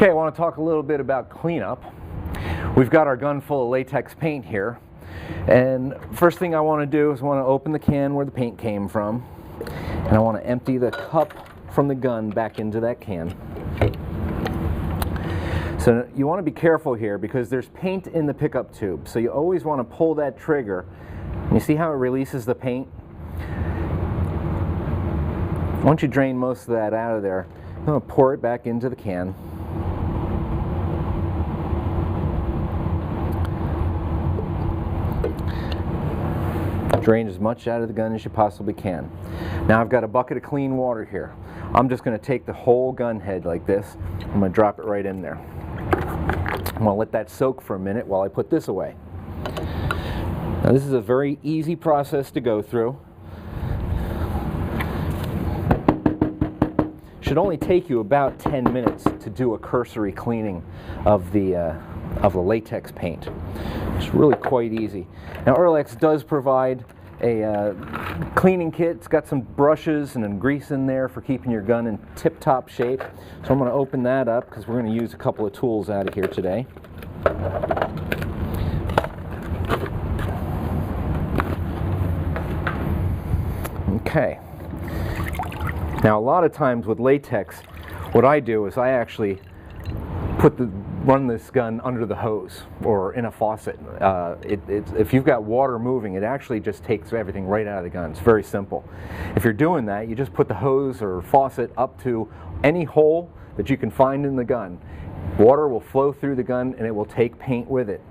Okay, I want to talk a little bit about cleanup. We've got our gun full of latex paint here, and first thing I want to do is I want to open the can where the paint came from, and I want to empty the cup from the gun back into that can. So you want to be careful here because there's paint in the pickup tube, so you always want to pull that trigger. And you see how it releases the paint? Once you drain most of that out of there, I'm going to pour it back into the can. Drain as much out of the gun as you possibly can. Now I've got a bucket of clean water here. I'm just going to take the whole gun head like this. I'm going to drop it right in there. I'm going to let that soak for a minute while I put this away. Now this is a very easy process to go through. Should only take you about 10 minutes to do a cursory cleaning of the latex paint. It's really quite easy. Now Earlex does provide a cleaning kit. It's got some brushes and then grease in there for keeping your gun in tip-top shape. So I'm going to open that up because we're going to use a couple of tools out of here today. Okay. Now a lot of times with latex, what I do is I actually run this gun under the hose or in a faucet. If you've got water moving, it actually just takes everything right out of the gun. It's very simple. If you're doing that, you just put the hose or faucet up to any hole that you can find in the gun. Water will flow through the gun and it will take paint with it.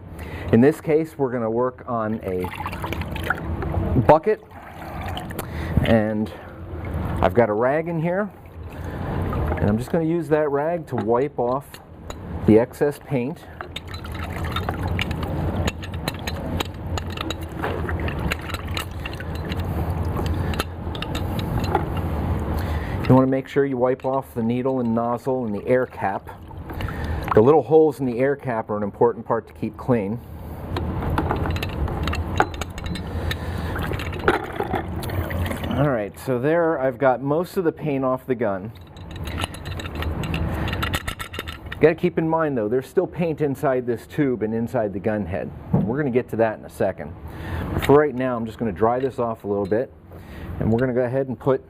In this case, we're going to work on a bucket, and I've got a rag in here, and I'm just going to use that rag to wipe off the excess paint. You want to make sure you wipe off the needle and nozzle and the air cap. The little holes in the air cap are an important part to keep clean. Alright, so there I've got most of the paint off the gun. Got to keep in mind though, there's still paint inside this tube and inside the gun head. We're going to get to that in a second. But for right now, I'm just going to dry this off a little bit, and we're going to go ahead and put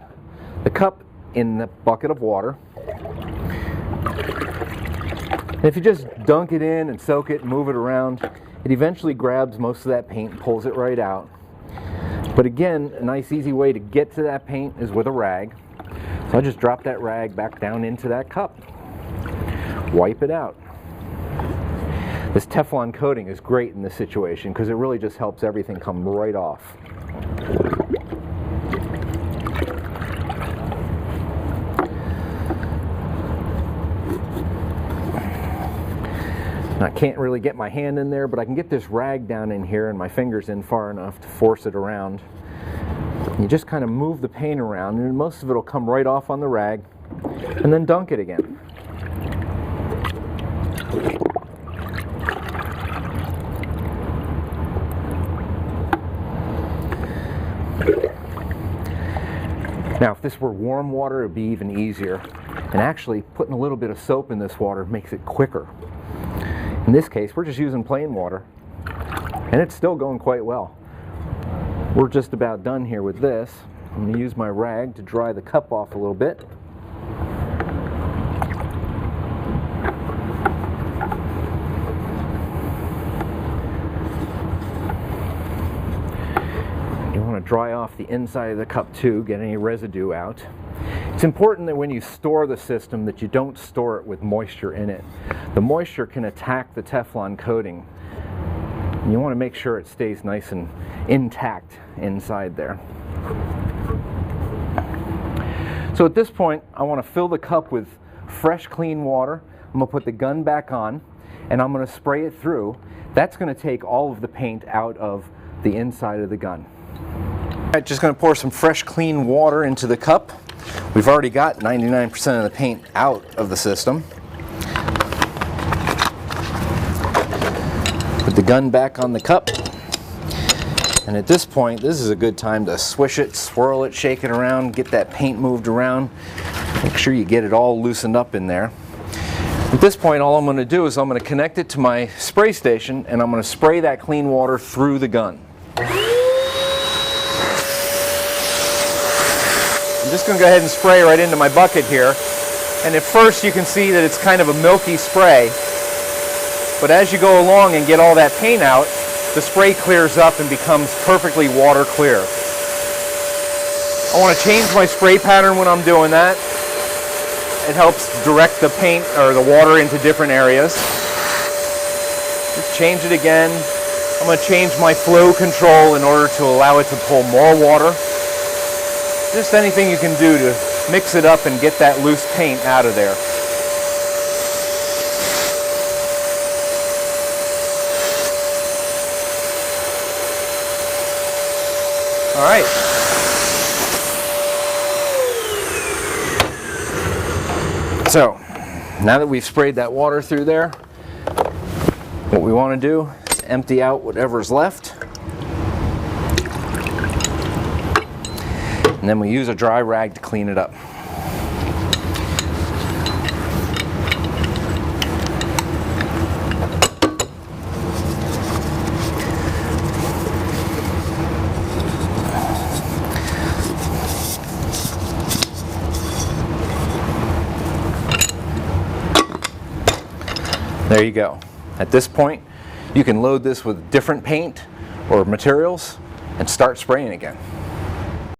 the cup in the bucket of water. And if you just dunk it in and soak it and move it around, it eventually grabs most of that paint and pulls it right out. But again, a nice easy way to get to that paint is with a rag. So I just drop that rag back down into that cup. Wipe it out. This Teflon coating is great in this situation because it really just helps everything come right off. I can't really get my hand in there, but I can get this rag down in here and my fingers in far enough to force it around. You just kind of move the paint around, and most of it will come right off on the rag, and then dunk it again. Now if this were warm water, it would be even easier, and actually putting a little bit of soap in this water makes it quicker. In this case, we're just using plain water, and it's still going quite well. We're just about done here with this. I'm going to use my rag to dry the cup off a little bit. You want to dry off the inside of the cup too, get any residue out. It's important that when you store the system that you don't store it with moisture in it. The moisture can attack the Teflon coating. You want to make sure it stays nice and intact inside there. So at this point, I want to fill the cup with fresh, clean water. I'm going to put the gun back on, and I'm going to spray it through. That's going to take all of the paint out of the inside of the gun. All right, just going to pour some fresh, clean water into the cup. We've already got 99% of the paint out of the system. Put the gun back on the cup, and at this point, this is a good time to swish it, swirl it, shake it around, get that paint moved around. Make sure you get it all loosened up in there. At this point, all I'm going to do is I'm going to connect it to my spray station, and I'm going to spray that clean water through the gun. I'm just going to go ahead and spray right into my bucket here. And at first you can see that it's kind of a milky spray, but as you go along and get all that paint out, the spray clears up and becomes perfectly water clear. I want to change my spray pattern when I'm doing that. It helps direct the paint or the water into different areas. Just change it again. I'm going to change my flow control in order to allow it to pull more water. Just anything you can do to mix it up and get that loose paint out of there. All right. So, now that we've sprayed that water through there, what we want to do is empty out whatever's left. And then we use a dry rag to clean it up. There you go. At this point, you can load this with different paint or materials and start spraying again.